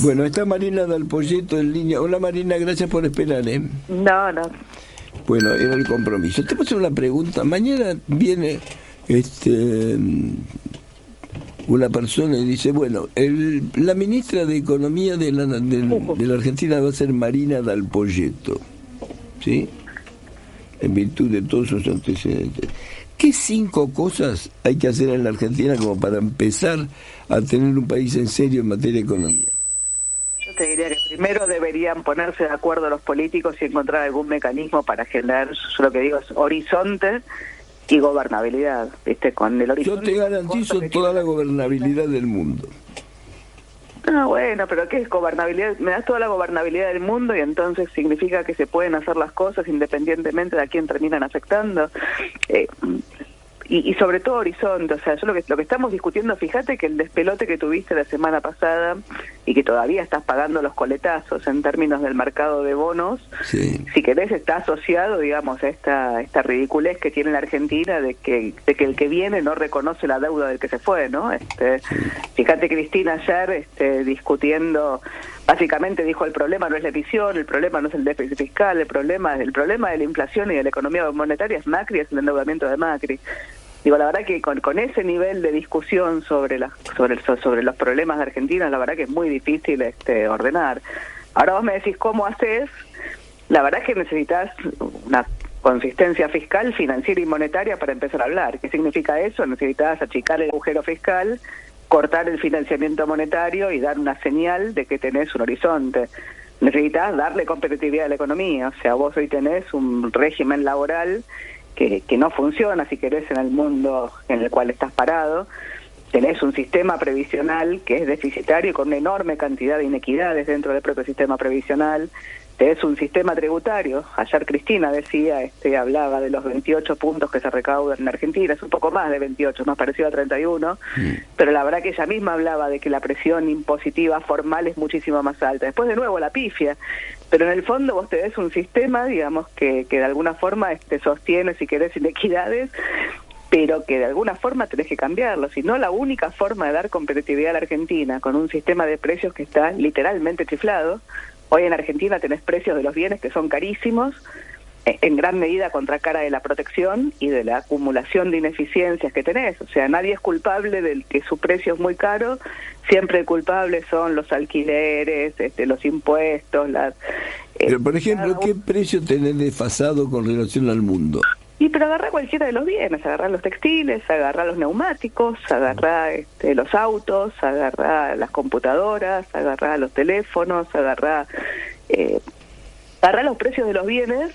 Bueno, está Marina Dal Poyetto en línea. Hola Marina, gracias por esperar, ¿eh? No. Bueno, era el compromiso. Te puedo hacer una pregunta. Mañana viene una persona y dice, bueno, la ministra de Economía de la Argentina va a ser Marina Dal Poyetto, ¿sí? En virtud de todos sus antecedentes. ¿Qué 5 cosas hay que hacer en la Argentina como para empezar a tener un país en serio en materia de economía? Yo te diría que primero deberían ponerse de acuerdo los políticos y encontrar algún mecanismo para generar, yo lo que digo es horizonte y gobernabilidad, ¿viste? Con el horizonte. Yo te garantizo toda la gobernabilidad del mundo. Bueno, pero ¿qué es gobernabilidad? Me das toda la gobernabilidad del mundo y entonces significa que se pueden hacer las cosas independientemente de a quién terminan afectando. Y sobre todo horizonte, o sea, lo que estamos discutiendo, fíjate que el despelote que tuviste la semana pasada y que todavía estás pagando los coletazos en términos del mercado de bonos, sí. Si querés está asociado, digamos, a esta ridiculez que tiene la Argentina de que el que viene no reconoce la deuda del que se fue, ¿no? Sí. Fíjate Cristina ayer discutiendo, básicamente dijo el problema no es la emisión, el problema no es el déficit fiscal, el problema de la inflación y de la economía monetaria es Macri, es el endeudamiento de Macri. Digo, la verdad que con ese nivel de discusión sobre los problemas de Argentina, la verdad que es muy difícil ordenar. Ahora vos me decís cómo haces, la verdad es que necesitas una consistencia fiscal, financiera y monetaria para empezar a hablar. ¿Qué significa eso? Necesitas achicar el agujero fiscal, cortar el financiamiento monetario y dar una señal de que tenés un horizonte. Necesitas darle competitividad a la economía, o sea, vos hoy tenés un régimen laboral que no funciona, si querés, en el mundo en el cual estás parado. Tenés un sistema previsional que es deficitario con una enorme cantidad de inequidades dentro del propio sistema previsional. Tenés un sistema tributario. Ayer Cristina decía, hablaba de los 28 puntos que se recaudan en Argentina, es un poco más de 28, más parecido a 31, pero la verdad que ella misma hablaba de que la presión impositiva formal es muchísimo más alta. Después de nuevo la pifia, pero en el fondo vos tenés un sistema, digamos, que de alguna forma sostiene, si querés, inequidades, pero que de alguna forma tenés que cambiarlo. Si no, la única forma de dar competitividad a la Argentina con un sistema de precios que está literalmente chiflado. Hoy en Argentina tenés precios de los bienes que son carísimos, en gran medida contra cara de la protección y de la acumulación de ineficiencias que tenés. O sea, nadie es culpable del que su precio es muy caro, siempre culpables son los alquileres, los impuestos, Pero, por ejemplo, ¿qué precio tenés desfasado con relación al mundo? Pero agarrá cualquiera de los bienes, agarrá los textiles, agarrá los neumáticos, agarrá los autos, agarrá las computadoras, agarrá los teléfonos, agarrá los precios de los bienes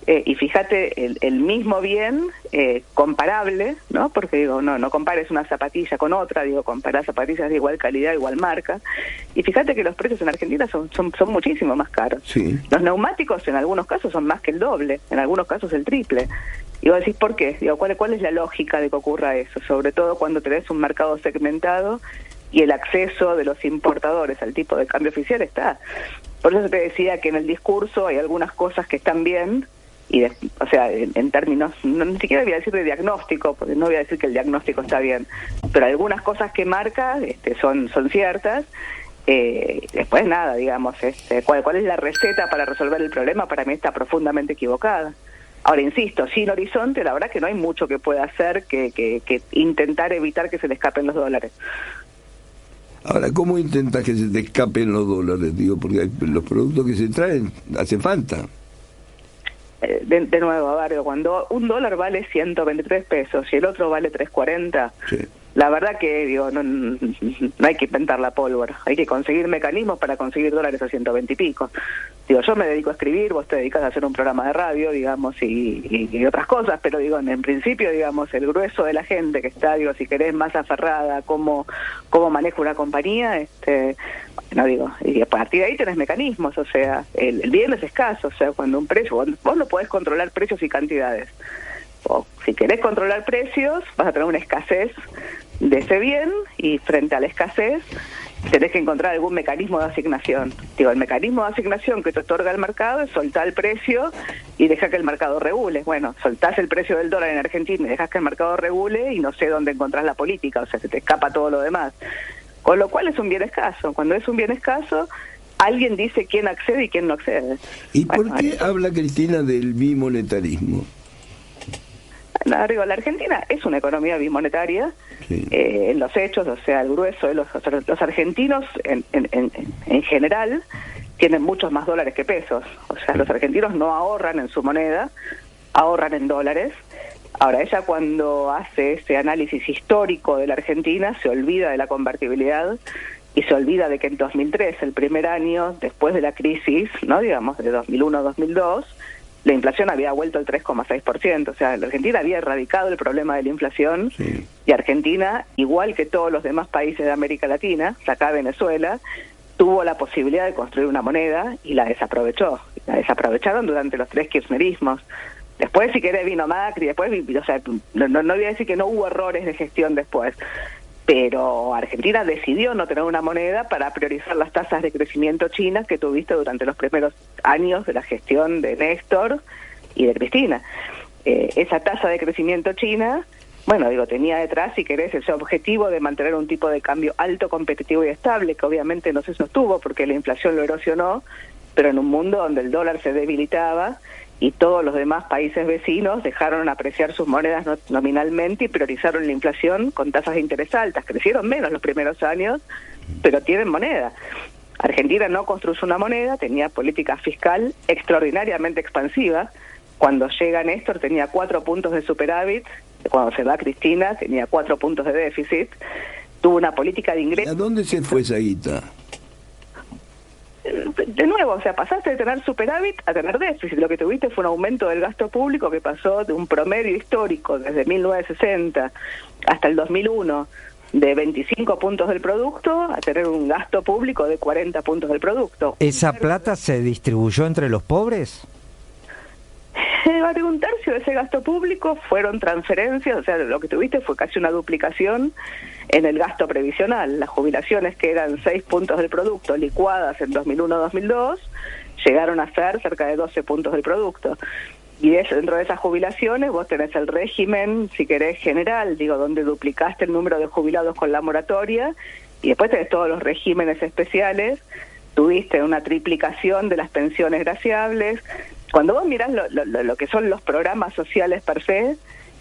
y fíjate el mismo bien comparable, ¿no? Porque digo, no compares una zapatilla con otra, digo, comparás zapatillas de igual calidad, igual marca, y fíjate que los precios en Argentina son muchísimo más caros. Sí. Los neumáticos en algunos casos son más que el doble, en algunos casos el triple. Y vos decís, ¿por qué? Digo, ¿cuál es la lógica de que ocurra eso? Sobre todo cuando tenés un mercado segmentado y el acceso de los importadores al tipo de cambio oficial está. Por eso te decía que en el discurso hay algunas cosas que están bien, o sea, en términos, ni siquiera voy a decir de diagnóstico, porque no voy a decir que el diagnóstico está bien, pero algunas cosas que marca son ciertas. Después nada, digamos, ¿cuál es la receta para resolver el problema? Para mí está profundamente equivocada. Ahora, insisto, sin horizonte, la verdad que no hay mucho que pueda hacer que intentar evitar que se le escapen los dólares. Ahora, ¿cómo intentas que se te escapen los dólares? Digo, porque los productos que se traen hacen falta. De nuevo, a ver, cuando un dólar vale 123 pesos y el otro vale 3.40, sí. La verdad que digo no hay que inventar la pólvora, hay que conseguir mecanismos para conseguir dólares a 120 y pico. Digo, yo me dedico a escribir, vos te dedicas a hacer un programa de radio, digamos, y otras cosas, pero digo, en principio, digamos, el grueso de la gente que está, digo, si querés, más aferrada, cómo maneja una compañía, no digo, y a partir de ahí tenés mecanismos, o sea, el bien es escaso, o sea, cuando un precio, vos no podés controlar precios y cantidades. O si querés controlar precios, vas a tener una escasez de ese bien, y frente a la escasez tenés que encontrar algún mecanismo de asignación. Digo, el mecanismo de asignación que te otorga el mercado es soltar el precio y dejar que el mercado regule. Bueno, soltás el precio del dólar en Argentina y dejas que el mercado regule y no sé dónde encontrás la política, o sea, se te escapa todo lo demás. con lo cual es un bien escaso. Cuando es un bien escaso, alguien dice quién accede y quién no accede. ¿Y por qué habla Cristina del bimonetarismo? No, digo, la Argentina es una economía bimonetaria, sí. En los hechos, o sea, el grueso de los argentinos en general tienen muchos más dólares que pesos. O sea, los argentinos no ahorran en su moneda, ahorran en dólares. Ahora, ella cuando hace ese análisis histórico de la Argentina se olvida de la convertibilidad y se olvida de que en 2003, el primer año después de la crisis, no digamos de 2001-2002, la inflación había vuelto al 3,6%. O sea, la Argentina había erradicado el problema de la inflación, sí. Y Argentina, igual que todos los demás países de América Latina, acá Venezuela, tuvo la posibilidad de construir una moneda y la desaprovechó. La desaprovecharon durante los 3 kirchnerismos. Después, si querés, vino Macri, después, o sea, no voy a decir que no hubo errores de gestión después, pero Argentina decidió no tener una moneda para priorizar las tasas de crecimiento chinas que tuviste durante los primeros años de la gestión de Néstor y de Cristina. Esa tasa de crecimiento china, bueno, digo, tenía detrás, si querés, ese objetivo de mantener un tipo de cambio alto, competitivo y estable, que obviamente no se sostuvo porque la inflación lo erosionó, pero en un mundo donde el dólar se debilitaba y todos los demás países vecinos dejaron apreciar sus monedas nominalmente y priorizaron la inflación con tasas de interés altas. Crecieron menos los primeros años, pero tienen moneda. Argentina no construyó una moneda, tenía política fiscal extraordinariamente expansiva. Cuando llega Néstor tenía 4 puntos de superávit, cuando se va Cristina tenía 4 puntos de déficit. Tuvo una política de ingresos. ¿A dónde se fue esa guita? De nuevo, o sea, pasaste de tener superávit a tener déficit. Lo que tuviste fue un aumento del gasto público que pasó de un promedio histórico desde 1960 hasta el 2001 de 25 puntos del producto a tener un gasto público de 40 puntos del producto. ¿Esa plata se distribuyó entre los pobres? Más de un tercio de ese gasto público fueron transferencias, o sea, lo que tuviste fue casi una duplicación en el gasto previsional. Las jubilaciones que eran 6 puntos del producto licuadas en 2001-2002 llegaron a ser cerca de 12 puntos del producto. Y dentro de esas jubilaciones vos tenés el régimen, si querés, general, digo, donde duplicaste el número de jubilados con la moratoria, y después tenés todos los regímenes especiales, tuviste una triplicación de las pensiones graciables. Cuando vos mirás lo que son los programas sociales per se,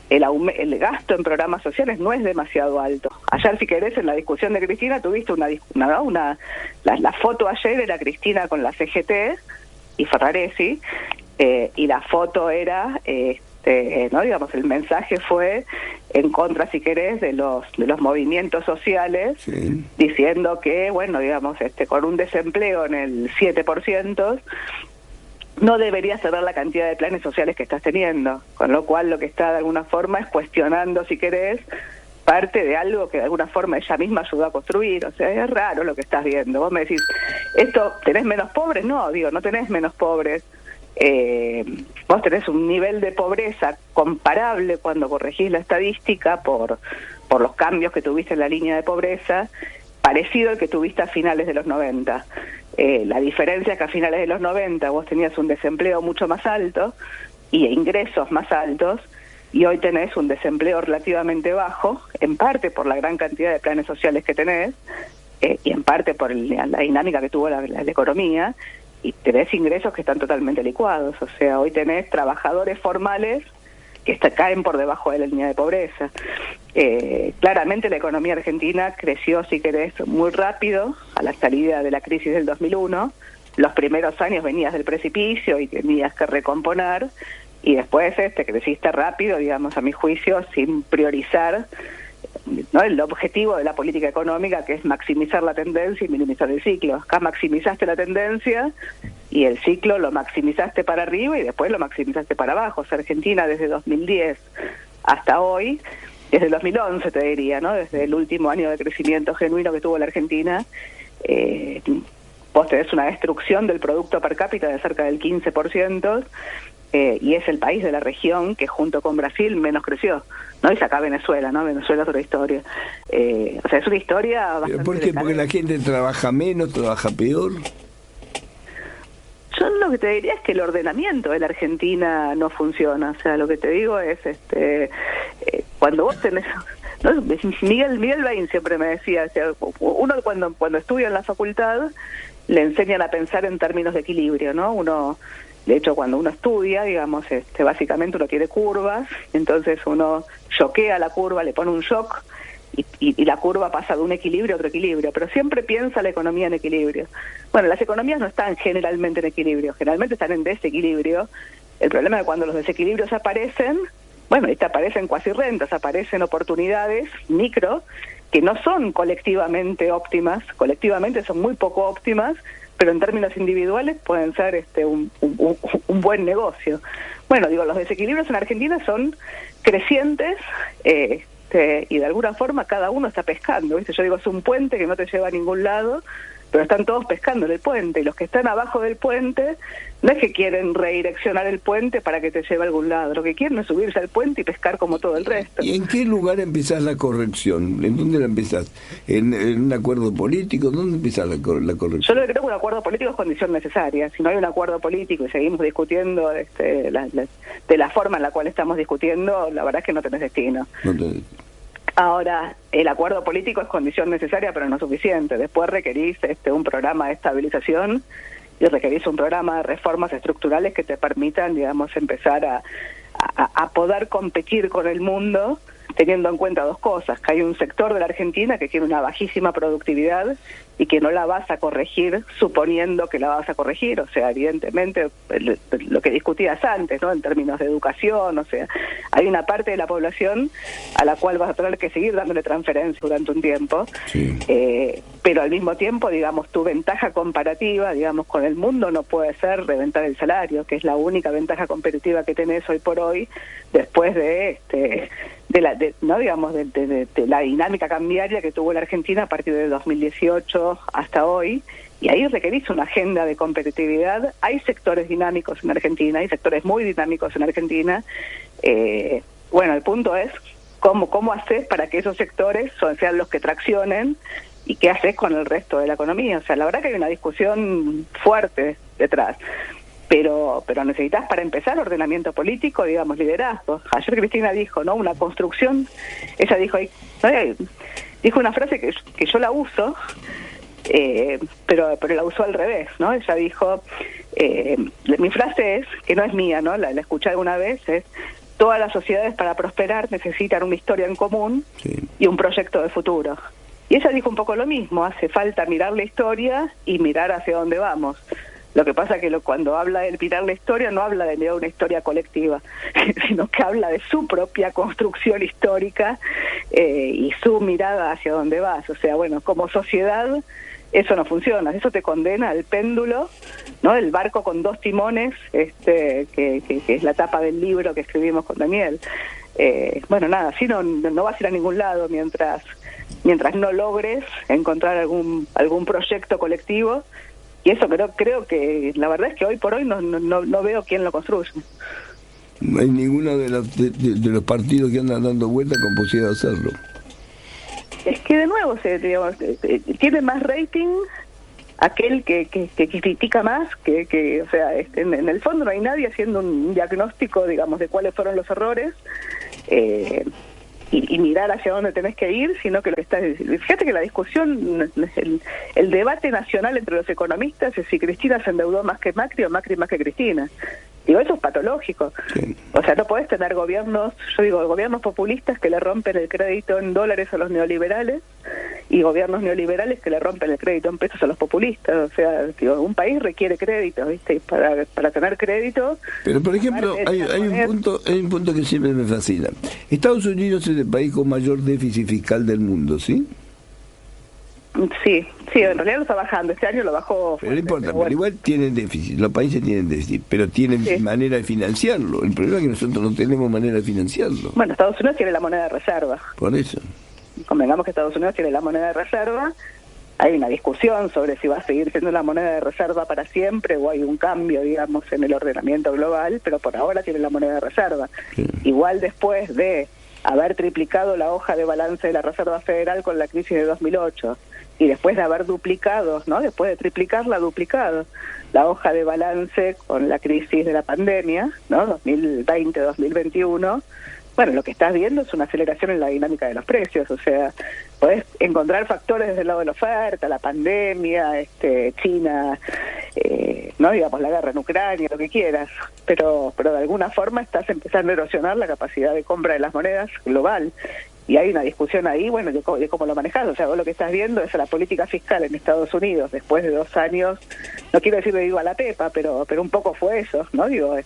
el gasto en programas sociales no es demasiado alto. Ayer, si querés, en la discusión de Cristina, tuviste la foto ayer era Cristina con la CGT y Ferraresi, y la foto era, no digamos, el mensaje fue en contra, si querés, de los movimientos sociales, sí, diciendo que, bueno, digamos, con un desempleo en el 7%, no deberías saber la cantidad de planes sociales que estás teniendo, con lo cual lo que está de alguna forma es cuestionando, si querés, parte de algo que de alguna forma ella misma ayudó a construir. O sea, es raro lo que estás viendo. Vos me decís, ¿tenés menos pobres? No, digo, no tenés menos pobres. Vos tenés un nivel de pobreza comparable cuando corregís la estadística por los cambios que tuviste en la línea de pobreza, parecido al que tuviste a finales de los 90. La diferencia es que a finales de los 90 vos tenías un desempleo mucho más alto y ingresos más altos, y hoy tenés un desempleo relativamente bajo, en parte por la gran cantidad de planes sociales que tenés, y en parte por la dinámica que tuvo la economía, y tenés ingresos que están totalmente licuados. O sea, hoy tenés trabajadores formales que caen por debajo de la línea de pobreza. Claramente la economía argentina creció, si querés, muy rápido a la salida de la crisis del 2001. Los primeros años venías del precipicio y tenías que recomponer, y después creciste rápido, digamos, a mi juicio, sin priorizar, ¿no?, el objetivo de la política económica, que es maximizar la tendencia y minimizar el ciclo. Acá maximizaste la tendencia y el ciclo lo maximizaste para arriba y después lo maximizaste para abajo. O sea, Argentina desde 2010 hasta hoy, desde 2011 te diría, ¿no?, desde el último año de crecimiento genuino que tuvo la Argentina, vos tenés una destrucción del producto per cápita de cerca del 15%, y es el país de la región que junto con Brasil menos creció, ¿no? Y saca Venezuela, ¿no? Venezuela es otra historia. O sea, es una historia bastante... ¿Por qué? ¿Porque la gente trabaja menos, trabaja peor? Yo lo que te diría es que el ordenamiento de la Argentina no funciona. O sea, lo que te digo es, cuando vos tenés... ¿no? Miguel Bain siempre me decía, o sea, uno cuando estudia en la facultad le enseñan a pensar en términos de equilibrio, ¿no? Uno, de hecho, cuando uno estudia, digamos, básicamente uno tiene curvas, entonces uno choquea la curva, le pone un shock y la curva pasa de un equilibrio a otro equilibrio, pero siempre piensa la economía en equilibrio. Bueno, las economías no están generalmente en equilibrio, generalmente están en desequilibrio. El problema es que cuando los desequilibrios aparecen, bueno, ahí te aparecen cuasi rentas, aparecen oportunidades micro que no son colectivamente óptimas, colectivamente son muy poco óptimas, pero en términos individuales pueden ser un buen negocio. Bueno, digo, los desequilibrios en Argentina son crecientes, y de alguna forma cada uno está pescando, ¿viste? Yo digo, es un puente que no te lleva a ningún lado, pero están todos pescando en el puente, y los que están abajo del puente no es que quieren redireccionar el puente para que te lleve a algún lado, lo que quieren es subirse al puente y pescar como todo el resto. ¿Y en qué lugar empezás la corrección? ¿En dónde la empezás? ¿En un acuerdo político? ¿Dónde empezás la corrección? Yo creo que un acuerdo político es condición necesaria. Si no hay un acuerdo político y seguimos discutiendo de la forma en la cual estamos discutiendo, la verdad es que no tenés destino. No tenés. Ahora, el acuerdo político es condición necesaria, pero no suficiente. Después requerís un programa de estabilización y requerís un programa de reformas estructurales que te permitan, digamos, empezar a poder competir con el mundo, teniendo en cuenta dos cosas: que hay un sector de la Argentina que tiene una bajísima productividad y que no la vas a corregir suponiendo que la vas a corregir. O sea, evidentemente, lo que discutías antes, ¿no? En términos de educación, o sea, hay una parte de la población a la cual vas a tener que seguir dándole transferencia durante un tiempo, sí. Pero al mismo tiempo, digamos, tu ventaja comparativa, digamos, con el mundo no puede ser reventar el salario, que es la única ventaja competitiva que tenés hoy por hoy, después de la dinámica cambiaria que tuvo la Argentina a partir del 2018 hasta hoy, y ahí requerís una agenda de competitividad. Hay sectores dinámicos en Argentina, hay sectores muy dinámicos en Argentina. Bueno, el punto es cómo haces para que esos sectores sean los que traccionen, y qué haces con el resto de la economía. O sea, la verdad que hay una discusión fuerte detrás. Pero necesitas, para empezar, ordenamiento político, digamos, liderazgo. Ayer Cristina dijo, ¿no? Una construcción. Ella dijo una frase que yo la uso, pero la usó al revés, ¿no? Ella dijo, mi frase es, que no es mía, ¿no? La escuché alguna vez, es: todas las sociedades para prosperar necesitan una historia en común, sí, y un proyecto de futuro. Y ella dijo un poco lo mismo: hace falta mirar la historia y mirar hacia dónde vamos. Lo que pasa es que cuando habla de mirar la historia, no habla de mirar una historia colectiva, sino que habla de su propia construcción histórica, y su mirada hacia dónde vas. O sea, bueno, como sociedad eso no funciona, eso te condena al péndulo, ¿no? El barco con dos timones, que es la tapa del libro que escribimos con Daniel. Bueno, nada, así no vas a ir a ningún lado mientras no logres encontrar algún proyecto colectivo. Y eso creo que la verdad es que hoy por hoy no veo quién lo construye. No hay ninguno de los partidos que andan dando vueltas con posibilidad de hacerlo. Es que de nuevo tiene más rating aquel que critica más, o sea, en el fondo no hay nadie haciendo un diagnóstico, digamos, de cuáles fueron los errores, y mirar hacia dónde tenés que ir, sino que lo que está... Fíjate que la discusión, el debate nacional entre los economistas es si Cristina se endeudó más que Macri o Macri más que Cristina. Digo, eso es patológico. Sí. O sea, no podés tener gobiernos populistas que le rompen el crédito en dólares a los neoliberales y gobiernos neoliberales que le rompen el crédito en pesos a los populistas. O sea, digo, un país requiere crédito, ¿viste? Y para tener crédito... Pero, por ejemplo, hay un punto que siempre me fascina. Estados Unidos es el país con mayor déficit fiscal del mundo, ¿sí? Sí, en realidad lo está bajando. Este año lo bajó. Pero no importa, pero igual tienen déficit. Los países tienen déficit, pero tienen manera de financiarlo. El problema es que nosotros no tenemos manera de financiarlo. Bueno, Estados Unidos tiene la moneda de reserva. Por eso. Convengamos que Estados Unidos tiene la moneda de reserva. Hay una discusión sobre si va a seguir siendo la moneda de reserva para siempre o hay un cambio, digamos, en el ordenamiento global, pero por ahora tiene la moneda de reserva. Sí. Igual después de haber triplicado la hoja de balance de la Reserva Federal con la crisis de 2008, y después de haber duplicado, ¿no? Después de triplicarla, duplicado la hoja de balance con la crisis de la pandemia, ¿no? 2020-2021, bueno, lo que estás viendo es una aceleración en la dinámica de los precios, o sea, podés encontrar factores desde el lado de la oferta, la pandemia, China, no digamos la guerra en Ucrania, lo que quieras, pero de alguna forma estás empezando a erosionar la capacidad de compra de las monedas global. Y hay una discusión ahí, bueno, de cómo lo manejas. O sea, vos lo que estás viendo es la política fiscal en Estados Unidos después de 2 años, no quiero decir de viva la pepa, pero un poco fue eso, ¿no? Digo,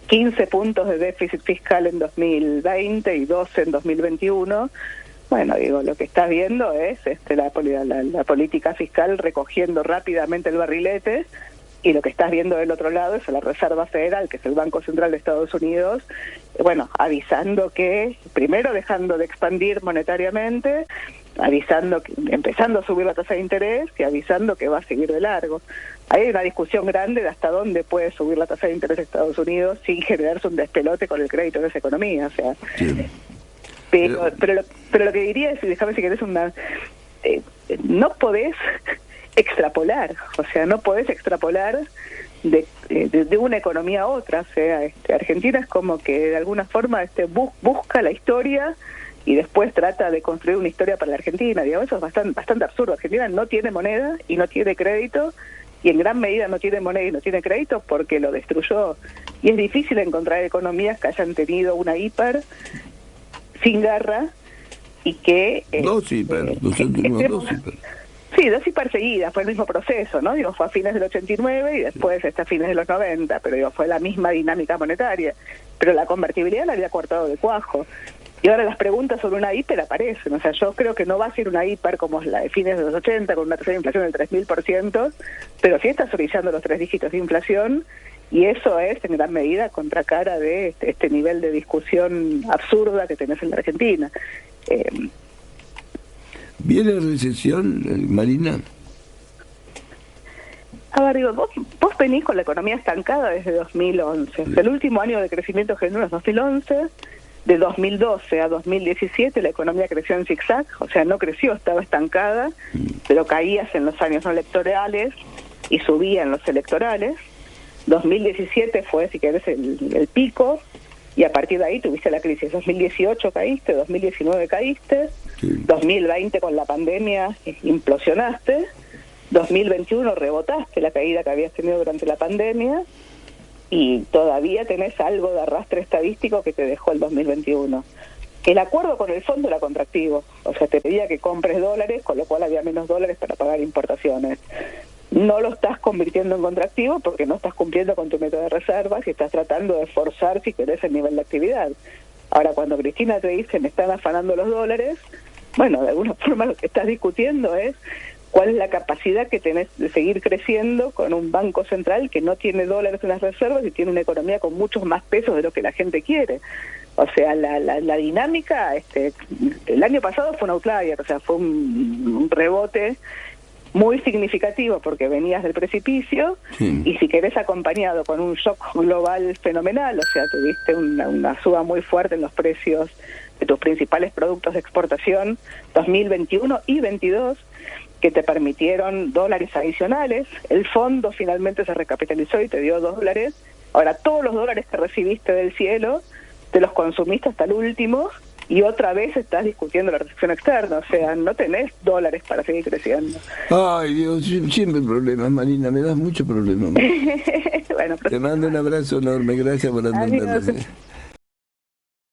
15 puntos de déficit fiscal en 2020 y 12 en 2021. Bueno, digo, lo que estás viendo es la política fiscal recogiendo rápidamente el barrilete, y lo que estás viendo del otro lado es a la Reserva Federal, que es el Banco Central de Estados Unidos, bueno, avisando que, primero dejando de expandir monetariamente, empezando a subir la tasa de interés y avisando que va a seguir de largo. Hay una discusión grande de hasta dónde puede subir la tasa de interés de Estados Unidos sin generarse un despelote con el crédito de esa economía, o sea... Sí. Pero lo que diría es, déjame si querés no podés extrapolar, o sea, no podés extrapolar de una economía a otra, o sea, Argentina es como que de alguna forma busca la historia y después trata de construir una historia para la Argentina, digamos, eso es bastante absurdo. Argentina no tiene moneda y no tiene crédito, y en gran medida no tiene moneda y no tiene crédito porque lo destruyó, y es difícil encontrar economías que hayan tenido una hiper sin garra y que... dos hiper. Sí, 2 hiper seguidas, fue el mismo proceso, ¿no? Digo, fue a fines del 89 y después hasta fines de los 90, pero digo, fue la misma dinámica monetaria. Pero la convertibilidad la había cortado de cuajo. Y ahora las preguntas sobre una hiper aparecen. O sea, yo creo que no va a ser una hiper como la de fines de los 80, con una tasa de inflación del 3.000%, pero sí está orillando los 3 dígitos de inflación, y eso es en gran medida contracara de este nivel de discusión absurda que tenés en la Argentina. ¿Viene recesión, Marina? A ver, digo, vos venís con la economía estancada desde 2011. Sí. El último año de crecimiento genuino es 2011. De 2012 a 2017 la economía creció en zigzag, o sea, no creció, estaba estancada, pero caías en los años no electorales y subía en los electorales. 2017 fue, si querés, el pico, y a partir de ahí tuviste la crisis. 2018 caíste, 2019 caíste, sí. 2020 con la pandemia implosionaste, 2021 rebotaste la caída que habías tenido durante la pandemia, y todavía tenés algo de arrastre estadístico que te dejó el 2021. El acuerdo con el fondo era contractivo, o sea, te pedía que compres dólares, con lo cual había menos dólares para pagar importaciones. No lo estás convirtiendo en contractivo porque no estás cumpliendo con tu método de reservas y estás tratando de forzar, si querés, el nivel de actividad. Ahora, cuando Cristina te dice me están afanando los dólares, bueno, de alguna forma lo que estás discutiendo es cuál es la capacidad que tenés de seguir creciendo con un banco central que no tiene dólares en las reservas y tiene una economía con muchos más pesos de lo que la gente quiere. O sea, la dinámica, el año pasado fue un outlier, o sea, fue un rebote muy significativo porque venías del precipicio, sí. Y si querés acompañado con un shock global fenomenal, o sea, tuviste una suba muy fuerte en los precios de tus principales productos de exportación 2021 y 22, que te permitieron dólares adicionales. El fondo finalmente se recapitalizó y te dio $2. Ahora, todos los dólares que recibiste del cielo, te los consumiste hasta el último, y otra vez estás discutiendo la recesión externa, o sea, no tenés dólares para seguir creciendo. Ay, Dios, siempre problemas, Marina, me das mucho problema. Bueno, te mando un abrazo enorme, gracias por atenderme.